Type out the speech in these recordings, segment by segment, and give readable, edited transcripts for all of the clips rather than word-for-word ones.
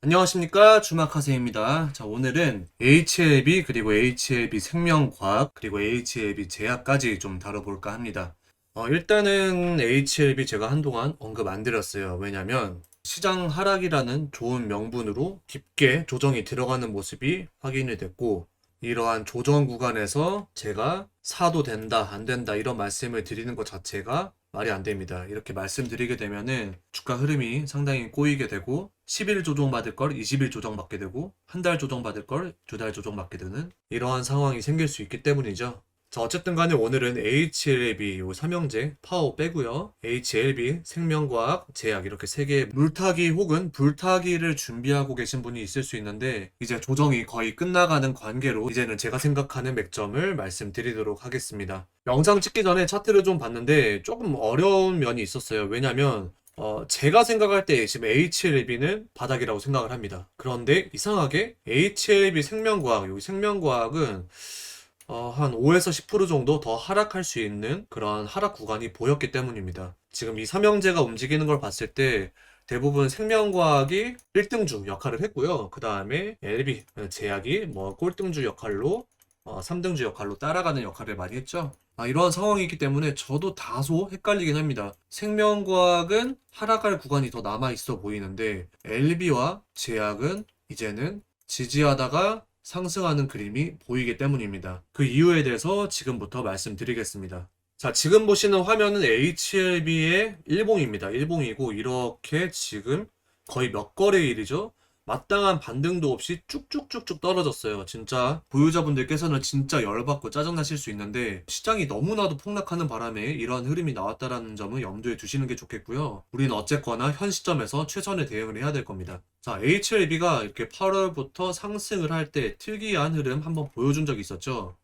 안녕하십니까, 주마카세입니다. 자, 오늘은 HLB 그리고 HLB 생명과학 그리고 HLB 제약까지 좀 다뤄볼까 합니다. 일단은 HLB 제가 한동안 언급 안 드렸어요. 왜냐면 시장 하락이라는 좋은 명분으로 깊게 조정이 들어가는 모습이 확인이 됐고, 이러한 조정 구간에서 제가 사도 된다, 안 된다 이런 말씀을 드리는 것 자체가 말이 안 됩니다. 이렇게 말씀드리게 되면은 주가 흐름이 상당히 꼬이게 되고 10일 조정받을 걸 20일 조정받게 되고 한 달 조정받을 걸 두 달 조정받게 되는 이러한 상황이 생길 수 있기 때문이죠. 자, 어쨌든 간에 오늘은 HLB 요 삼형제 파워 빼고요. HLB 생명과학 제약 이렇게 세 개의 물타기 혹은 불타기를 준비하고 계신 분이 있을 수 있는데 이제 조정이 거의 끝나가는 관계로 이제는 제가 생각하는 맥점을 말씀드리도록 하겠습니다. 영상 찍기 전에 차트를 좀 봤는데 조금 어려운 면이 있었어요. 왜냐면 제가 생각할 때 지금 HLB는 바닥이라고 생각을 합니다. 그런데 이상하게 HLB 생명과학, 여기 생명과학은 한 5에서 10% 정도 더 하락할 수 있는 그런 하락 구간이 보였기 때문입니다. 지금 이 삼형제가 움직이는 걸 봤을 때 대부분 생명과학이 1등주 역할을 했고요. 그 다음에 LB, 제약이 뭐 꼴등주 역할로 3등주 역할로 따라가는 역할을 많이 했죠. 이런 상황이기 때문에 저도 다소 헷갈리긴 합니다. 생명과학은 하락할 구간이 더 남아 있어 보이는데 LB와 제약은 이제는 지지하다가 상승하는 그림이 보이기 때문입니다. 그 이유에 대해서 지금부터 말씀드리겠습니다. 자, 지금 보시는 화면은 HLB의 일봉입니다. 일봉이고 이렇게 지금 거의 몇 거래일이죠? 마땅한 반등도 없이 쭉쭉쭉쭉 떨어졌어요. 진짜 보유자분들께서는 진짜 열받고 짜증나실 수 있는데 시장이 너무나도 폭락하는 바람에 이러한 흐름이 나왔다라는 점은 염두에 두시는 게 좋겠고요. 우리는 어쨌거나 현 시점에서 최선의 대응을 해야 될 겁니다. 자, HLB가 이렇게 8월부터 상승을 할 때 특이한 흐름 한번 보여준 적이 있었죠.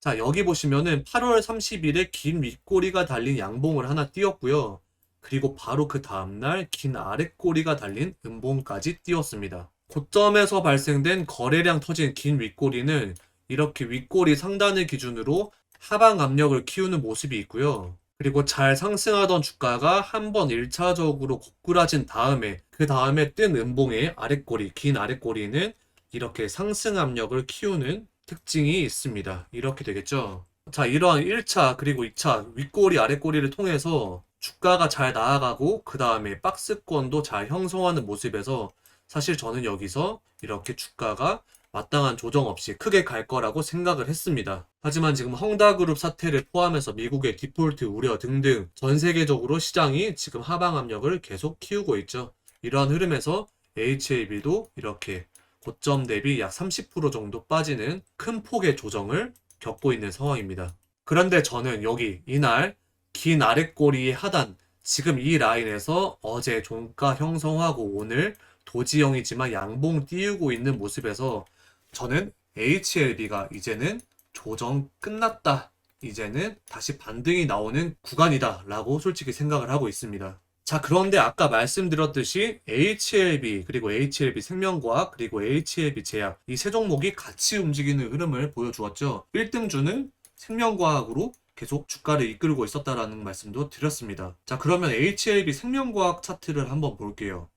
자, 여기 보시면은 8월 30일에 긴 윗꼬리가 달린 양봉을 하나 띄웠고요. 그리고 바로 그 다음날 긴 아랫꼬리가 달린 음봉까지 띄웠습니다. 고점에서 발생된 거래량 터진 긴 윗꼬리는 이렇게 윗꼬리 상단을 기준으로 하방 압력을 키우는 모습이 있고요. 그리고 잘 상승하던 주가가 한번 1차적으로 고꾸라진 다음에 그 다음에 뜬 음봉의 아랫꼬리, 긴 아랫꼬리는 이렇게 상승 압력을 키우는 특징이 있습니다. 이렇게 되겠죠. 자, 이러한 1차 그리고 2차 윗꼬리 아랫꼬리를 통해서 주가가 잘 나아가고 그 다음에 박스권도 잘 형성하는 모습에서 사실 저는 여기서 이렇게 주가가 마땅한 조정 없이 크게 갈 거라고 생각을 했습니다. 하지만 지금 헝다그룹 사태를 포함해서 미국의 디폴트 우려 등등 전 세계적으로 시장이 지금 하방 압력을 계속 키우고 있죠. 이러한 흐름에서 HLB도 이렇게 고점 대비 약 30% 정도 빠지는 큰 폭의 조정을 겪고 있는 상황입니다. 그런데 저는 여기 이날 긴 아랫꼬리의 하단, 지금 이 라인에서 어제 종가 형성하고 오늘 도지형이지만 양봉 띄우고 있는 모습에서 저는 HLB가 이제는 조정 끝났다. 이제는 다시 반등이 나오는 구간이다. 라고 솔직히 생각을 하고 있습니다. 자, 그런데 아까 말씀드렸듯이 HLB, 그리고 HLB 생명과학, 그리고 HLB 제약, 이 세 종목이 같이 움직이는 흐름을 보여주었죠. 1등주는 생명과학으로 계속 주가를 이끌고 있었다라는 말씀도 드렸습니다. 자, 그러면 HLB 생명과학 차트를 한번 볼게요.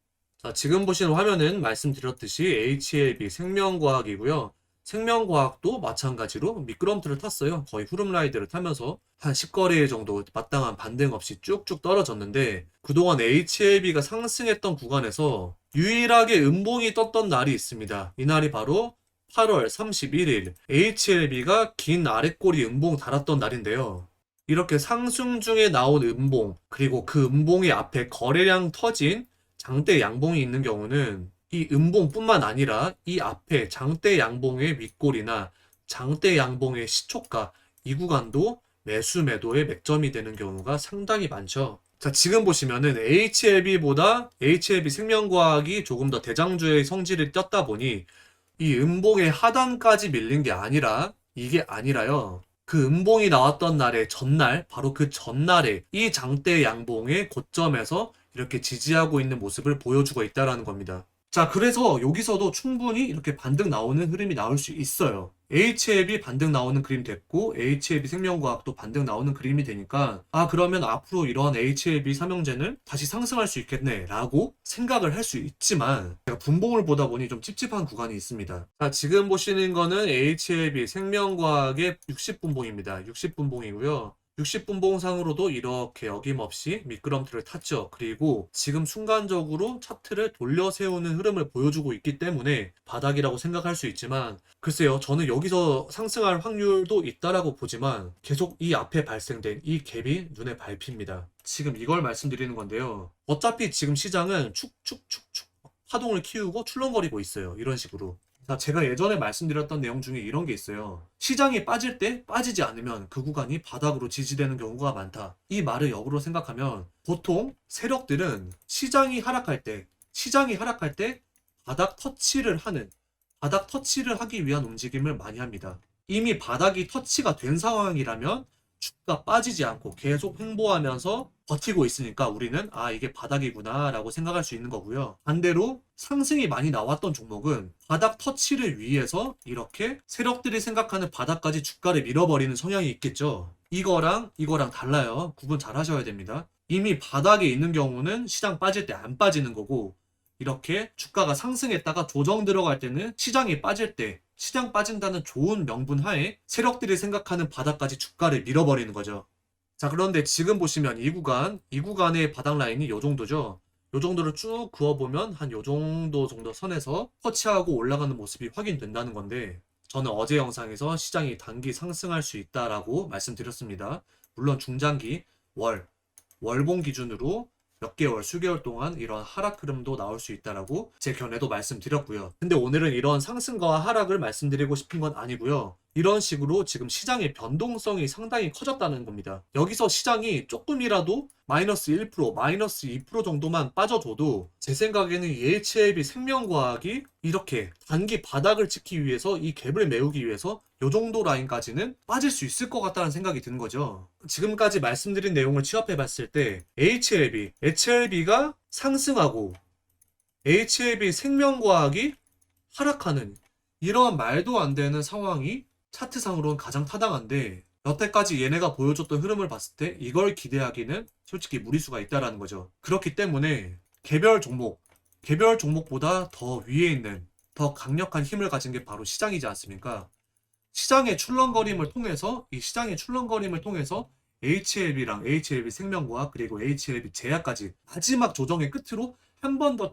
자, 지금 보시는 화면은 말씀드렸듯이 HLB 생명과학이고요. 생명과학도 마찬가지로 미끄럼틀을 탔어요. 거의 후름라이드를 타면서 한 10거래일 정도 마땅한 반등 없이 쭉쭉 떨어졌는데 그동안 HLB가 상승했던 구간에서 유일하게 음봉이 떴던 날이 있습니다. 이 날이 바로 8월 31일 HLB가 긴 아랫꼬리 음봉 달았던 날인데요. 이렇게 상승 중에 나온 음봉 그리고 그 음봉의 앞에 거래량 터진 장대 양봉이 있는 경우는 이 음봉뿐만 아니라 이 앞에 장대 양봉의 윗골이나 장대 양봉의 시초가 이 구간도 매수 매도의 맥점이 되는 경우가 상당히 많죠. 자, 지금 보시면은 HLB보다 HLB 생명과학이 조금 더 대장주의 성질을 띄었다 보니 이 음봉의 하단까지 밀린 게 아니라 이게 아니라요. 그 음봉이 나왔던 날의 전날, 바로 그 전날에 이 장대 양봉의 고점에서 이렇게 지지하고 있는 모습을 보여주고 있다라는 겁니다. 자, 그래서 여기서도 충분히 이렇게 반등 나오는 흐름이 나올 수 있어요. HLB 반등 나오는 그림 됐고 HLB 생명과학도 반등 나오는 그림이 되니까 그러면 앞으로 이런 HLB 삼형제는 다시 상승할 수 있겠네 라고 생각을 할 수 있지만 제가 분봉을 보다 보니 좀 찝찝한 구간이 있습니다. 자, 지금 보시는 거는 HLB 생명과학의 60분봉입니다. 60분봉이고요. 60분봉상으로도 이렇게 어김없이 미끄럼틀을 탔죠. 그리고 지금 순간적으로 차트를 돌려 세우는 흐름을 보여주고 있기 때문에 바닥이라고 생각할 수 있지만 글쎄요, 저는 여기서 상승할 확률도 있다라고 보지만 계속 이 앞에 발생된 이 갭이 눈에 밟힙니다. 지금 이걸 말씀드리는 건데요. 어차피 지금 시장은 축축축축 파동을 키우고 출렁거리고 있어요. 이런 식으로. 자, 제가 예전에 말씀드렸던 내용 중에 이런 게 있어요. 시장이 빠질 때 빠지지 않으면 그 구간이 바닥으로 지지되는 경우가 많다. 이 말을 역으로 생각하면 보통 세력들은 시장이 하락할 때 바닥 터치를 하기 위한 움직임을 많이 합니다. 이미 바닥이 터치가 된 상황이라면 주가 빠지지 않고 계속 횡보하면서 버티고 있으니까 우리는 이게 바닥이구나 라고 생각할 수 있는 거고요. 반대로 상승이 많이 나왔던 종목은 바닥 터치를 위해서 이렇게 세력들이 생각하는 바닥까지 주가를 밀어버리는 성향이 있겠죠. 이거랑 달라요. 구분 잘 하셔야 됩니다. 이미 바닥에 있는 경우는 시장 빠질 때 안 빠지는 거고 이렇게 주가가 상승했다가 조정 들어갈 때는 시장이 빠질 때 시장 빠진다는 좋은 명분 하에 세력들이 생각하는 바닥까지 주가를 밀어버리는 거죠. 자, 그런데 지금 보시면 이 구간의 바닥 라인이 요 정도죠. 요 정도를 쭉 그어보면 한 요 정도 선에서 터치하고 올라가는 모습이 확인된다는 건데 저는 어제 영상에서 시장이 단기 상승할 수 있다라고 말씀드렸습니다. 물론 중장기 월봉 기준으로 몇 개월, 수개월 동안 이런 하락 흐름도 나올 수 있다라고 제 견해도 말씀드렸고요. 근데 오늘은 이런 상승과 하락을 말씀드리고 싶은 건 아니고요. 이런 식으로 지금 시장의 변동성이 상당히 커졌다는 겁니다. 여기서 시장이 조금이라도 마이너스 1%, 마이너스 2% 정도만 빠져줘도 제 생각에는 이 HLB 생명과학이 이렇게 단기 바닥을 찍기 위해서 이 갭을 메우기 위해서 이 정도 라인까지는 빠질 수 있을 것 같다는 생각이 드는 거죠. 지금까지 말씀드린 내용을 취합해 봤을 때 HLB가 상승하고 HLB 생명과학이 하락하는 이러한 말도 안 되는 상황이 차트상으로는 가장 타당한데 여태까지 얘네가 보여줬던 흐름을 봤을 때 이걸 기대하기는 솔직히 무리수가 있다라는 거죠. 그렇기 때문에 개별 종목보다 더 위에 있는 더 강력한 힘을 가진 게 바로 시장이지 않습니까? 시장의 출렁거림을 통해서 HLB랑 HLB 생명과학 그리고 HLB 제약까지 마지막 조정의 끝으로 한 번 더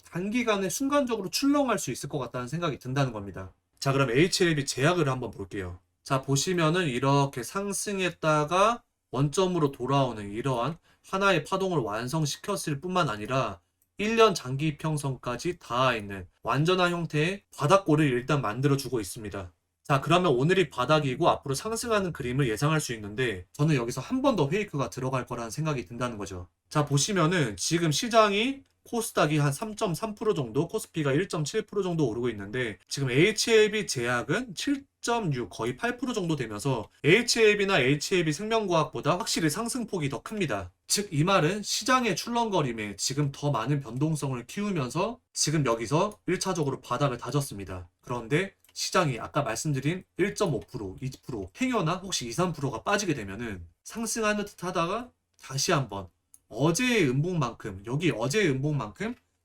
단기간에 순간적으로 출렁할 수 있을 것 같다는 생각이 든다는 겁니다. 자, 그럼 HLB 제약을 한번 볼게요. 자, 보시면은 이렇게 상승했다가 원점으로 돌아오는 이러한 하나의 파동을 완성시켰을 뿐만 아니라 1년 장기 이평선까지 닿아 있는 완전한 형태의 바닥골을 일단 만들어주고 있습니다. 자, 그러면 오늘이 바닥이고 앞으로 상승하는 그림을 예상할 수 있는데 저는 여기서 한 번 더 페이크가 들어갈 거라는 생각이 든다는 거죠. 자, 보시면은 지금 시장이 코스닥이 한 3.3% 정도, 코스피가 1.7% 정도 오르고 있는데 지금 HLB 제약은 7.6 거의 8% 정도 되면서 HLB나 HLB 생명과학보다 확실히 상승폭이 더 큽니다. 즉 이 말은 시장의 출렁거림에 지금 더 많은 변동성을 키우면서 지금 여기서 1차적으로 바닥을 다졌습니다. 그런데 시장이 아까 말씀드린 1.5%, 2% 행여나 혹시 2, 3%가 빠지게 되면은 상승하는 듯 하다가 다시 한번 어제의 음봉만큼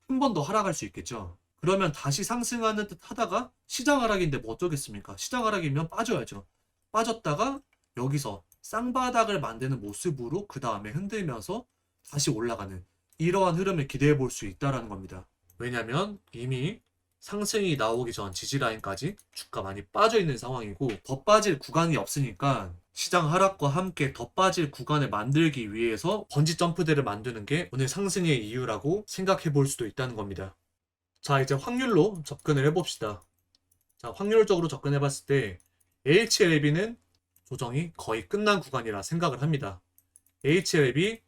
한 번 더 하락할 수 있겠죠. 그러면 다시 상승하는 듯 하다가 시장 하락인데 뭐 어쩌겠습니까? 시장 하락이면 빠져야죠. 빠졌다가 여기서 쌍바닥을 만드는 모습으로 그 다음에 흔들면서 다시 올라가는 이러한 흐름을 기대해 볼 수 있다는 겁니다. 왜냐면 이미 상승이 나오기 전 지지라인까지 주가 많이 빠져 있는 상황이고 더 빠질 구간이 없으니까 시장 하락과 함께 더 빠질 구간을 만들기 위해서 번지 점프대를 만드는 게 오늘 상승의 이유라고 생각해 볼 수도 있다는 겁니다. 자, 이제 확률로 접근을 해봅시다. 자, 확률적으로 접근해 봤을 때 HLB는 조정이 거의 끝난 구간이라 생각을 합니다. HLB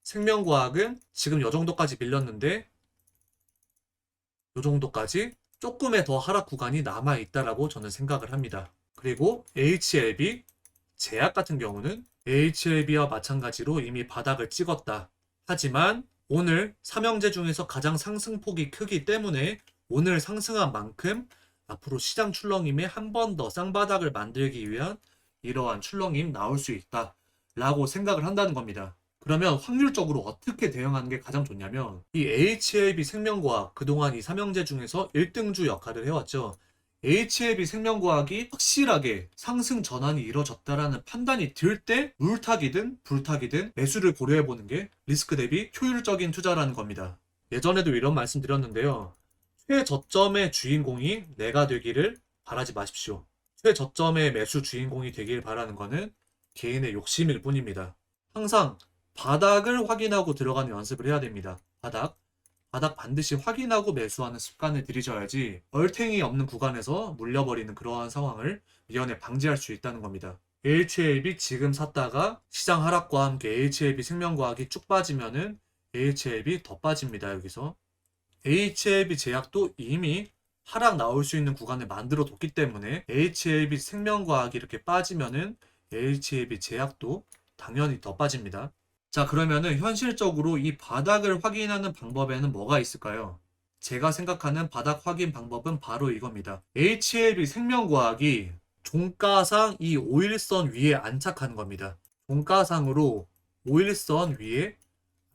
생명과학은 지금 요 정도까지 밀렸는데 요 정도까지 조금의 더 하락 구간이 남아있다라고 저는 생각을 합니다. 그리고 HLB 제약 같은 경우는 HLB와 마찬가지로 이미 바닥을 찍었다. 하지만 오늘 삼형제 중에서 가장 상승폭이 크기 때문에 오늘 상승한 만큼 앞으로 시장 출렁임에 한 번 더 쌍바닥을 만들기 위한 이러한 출렁임 나올 수 있다라고 생각을 한다는 겁니다. 그러면 확률적으로 어떻게 대응하는 게 가장 좋냐면 이 HLB 생명과학 그동안 이 삼형제 중에서 1등주 역할을 해왔죠. HLB 생명과학이 확실하게 상승 전환이 이루어졌다라는 판단이 들 때 물타기든 불타기든 매수를 고려해보는 게 리스크 대비 효율적인 투자라는 겁니다. 예전에도 이런 말씀 드렸는데요. 최저점의 주인공이 내가 되기를 바라지 마십시오. 최저점의 매수 주인공이 되길 바라는 것은 개인의 욕심일 뿐입니다. 항상 바닥을 확인하고 들어가는 연습을 해야 됩니다. 바닥 반드시 확인하고 매수하는 습관을 들이셔야지 얼탱이 없는 구간에서 물려버리는 그러한 상황을 미연에 방지할 수 있다는 겁니다. HLB 지금 샀다가 시장 하락과 함께 HLB 생명과학이 쭉 빠지면은 HLB 더 빠집니다. 여기서 HLB 제약도 이미 하락 나올 수 있는 구간을 만들어 뒀기 때문에 HLB 생명과학이 이렇게 빠지면은 HLB 제약도 당연히 더 빠집니다. 자, 그러면은 현실적으로 이 바닥을 확인하는 방법에는 뭐가 있을까요? 제가 생각하는 바닥 확인 방법은 바로 이겁니다. HLB 생명과학이 종가상 이 5일선 위에 안착하는 겁니다. 종가상으로 5일선 위에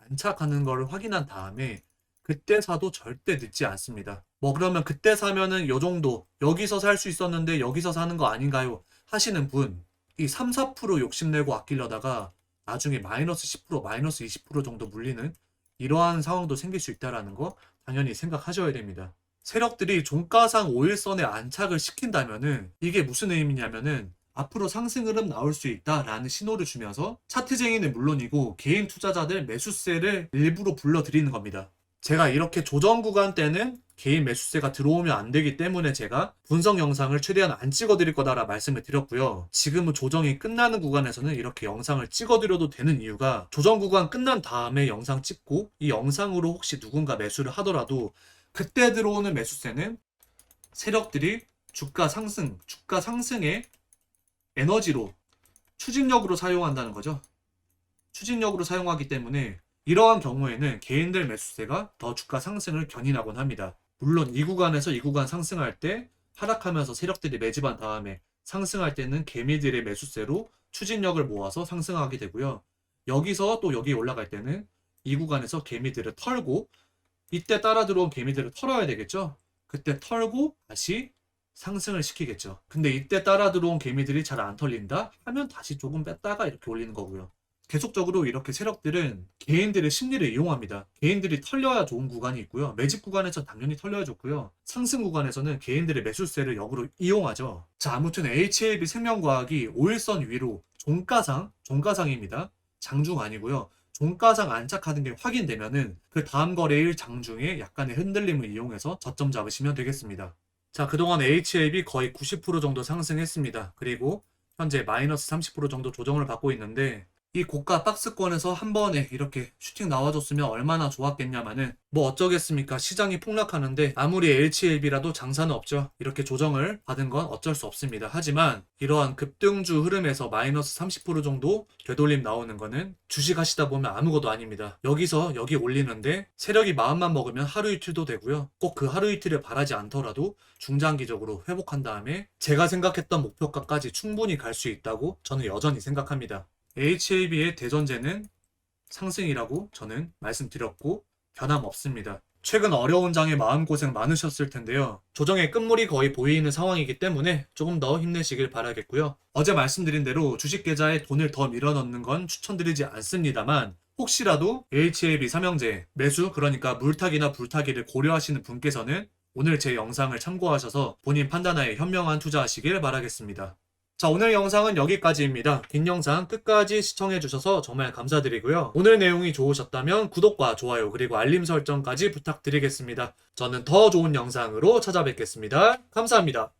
안착하는 것을 확인한 다음에 그때 사도 절대 늦지 않습니다. 뭐 그러면 그때 사면은 요 정도 여기서 살 수 있었는데 여기서 사는 거 아닌가요? 하시는 분, 이 3, 4% 욕심내고 아끼려다가 나중에 마이너스 10%, 마이너스 20% 정도 물리는 이러한 상황도 생길 수 있다는 거 당연히 생각하셔야 됩니다. 세력들이 종가상 5일선에 안착을 시킨다면은 이게 무슨 의미냐면은 앞으로 상승 흐름 나올 수 있다라는 신호를 주면서 차트쟁이는 물론이고 개인 투자자들 매수세를 일부러 불러들이는 겁니다. 제가 이렇게 조정 구간 때는 개인 매수세가 들어오면 안 되기 때문에 제가 분석 영상을 최대한 안 찍어드릴 거다라 말씀을 드렸고요. 지금은 조정이 끝나는 구간에서는 이렇게 영상을 찍어드려도 되는 이유가 조정 구간 끝난 다음에 영상 찍고 이 영상으로 혹시 누군가 매수를 하더라도 그때 들어오는 매수세는 세력들이 주가 상승의 에너지로 추진력으로 사용한다는 거죠. 추진력으로 사용하기 때문에 이러한 경우에는 개인들 매수세가 더 주가 상승을 견인하곤 합니다. 물론 이 구간에서 이 구간 상승할 때 하락하면서 세력들이 매집한 다음에 상승할 때는 개미들의 매수세로 추진력을 모아서 상승하게 되고요. 여기서 또 여기 올라갈 때는 이 구간에서 개미들을 털고 이때 따라 들어온 개미들을 털어야 되겠죠. 그때 털고 다시 상승을 시키겠죠. 근데 이때 따라 들어온 개미들이 잘 안 털린다 하면 다시 조금 뺐다가 이렇게 올리는 거고요. 계속적으로 이렇게 세력들은 개인들의 심리를 이용합니다. 개인들이 털려야 좋은 구간이 있고요. 매집 구간에서 당연히 털려야 좋고요. 상승 구간에서는 개인들의 매수세를 역으로 이용하죠. 자, 아무튼 HLB 생명과학이 5일선 위로 종가상입니다. 장중 아니고요. 종가상 안착하는 게 확인되면은 그 다음 거래일 장중에 약간의 흔들림을 이용해서 저점 잡으시면 되겠습니다. 자, 그동안 HLB 거의 90% 정도 상승했습니다. 그리고 현재 마이너스 30% 정도 조정을 받고 있는데 이 고가 박스권에서 한 번에 이렇게 슈팅 나와줬으면 얼마나 좋았겠냐마는 뭐 어쩌겠습니까? 시장이 폭락하는데 아무리 HLB라도 장사는 없죠. 이렇게 조정을 받은 건 어쩔 수 없습니다. 하지만 이러한 급등주 흐름에서 마이너스 30% 정도 되돌림 나오는 거는 주식 하시다 보면 아무것도 아닙니다. 여기서 여기 올리는데 세력이 마음만 먹으면 하루 이틀도 되고요. 꼭 그 하루 이틀을 바라지 않더라도 중장기적으로 회복한 다음에 제가 생각했던 목표가까지 충분히 갈 수 있다고 저는 여전히 생각합니다. HLB의 대전제는 상승이라고 저는 말씀드렸고 변함없습니다. 최근 어려운 장에 마음고생 많으셨을 텐데요. 조정의 끝물이 거의 보이는 상황이기 때문에 조금 더 힘내시길 바라겠고요. 어제 말씀드린 대로 주식 계좌에 돈을 더 밀어넣는 건 추천드리지 않습니다만 혹시라도 HLB 삼형제 매수 그러니까 물타기나 불타기를 고려하시는 분께서는 오늘 제 영상을 참고하셔서 본인 판단하에 현명한 투자하시길 바라겠습니다. 자, 오늘 영상은 여기까지입니다. 긴 영상 끝까지 시청해주셔서 정말 감사드리고요. 오늘 내용이 좋으셨다면 구독과 좋아요 그리고 알림 설정까지 부탁드리겠습니다. 저는 더 좋은 영상으로 찾아뵙겠습니다. 감사합니다.